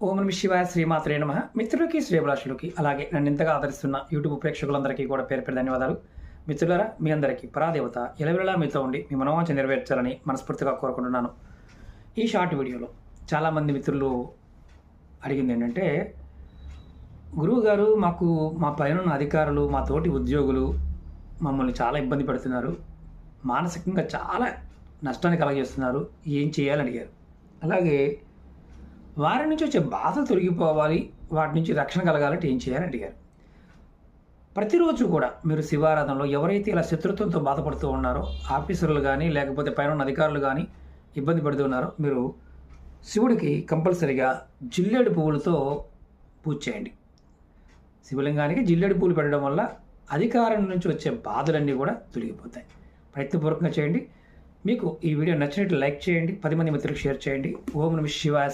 ఓం నమః శివాయ శ్రీమాత్రే నమః. మిత్రులకి శ్రేభిలాషులకి అలాగే నన్ను ఇంతగా ఆదరిస్తున్న యూట్యూబ్ ప్రేక్షకులందరికీ కూడా పేరు పేరు ధన్యవాదాలు. మిత్రులారా, మీ అందరికీ పరాదేవత ఎలవెలలా మీతో ఉండి మీ మనోవాంఛ నెరవేర్చాలని మనస్ఫూర్తిగా కోరుకుంటున్నాను. ఈ షార్ట్ వీడియోలో చాలామంది మిత్రులు అడిగింది ఏంటంటే, గురువుగారు మాకు మా పైన అధికారులు మా తోటి ఉద్యోగులు మమ్మల్ని చాలా ఇబ్బంది పెడుతున్నారు, మానసికంగా చాలా నష్టాన్ని కలగజేస్తున్నారు, ఏం చేయాలని అడిగారు. అలాగే వారి నుంచి వచ్చే బాధలు తొలగిపోవాలి, వాటి నుంచి రక్షణ కలగాలంటే ఏం చేయాలని అడిగారు. ప్రతిరోజు కూడా మీరు శివారాధనలో ఎవరైతే ఇలా శత్రుత్వంతో బాధపడుతూ ఉన్నారో, ఆఫీసర్లు కానీ లేకపోతే పైన ఉన్న అధికారులు కానీ ఇబ్బంది పడుతూ ఉన్నారో, మీరు శివుడికి కంపల్సరిగా జిల్లేడు పువ్వులతో పూజ చేయండి. శివలింగానికి జిల్లేడు పువ్వులు పెట్టడం వల్ల అధికారం నుంచి వచ్చే బాధలన్నీ కూడా తొలగిపోతాయి. ప్రయత్నపూర్వకంగా చేయండి. మీకు ఈ వీడియో నచ్చినట్లు లైక్ చేయండి, 10 మంది మిత్రులకు షేర్ చేయండి. ఓం నమః శివాయ.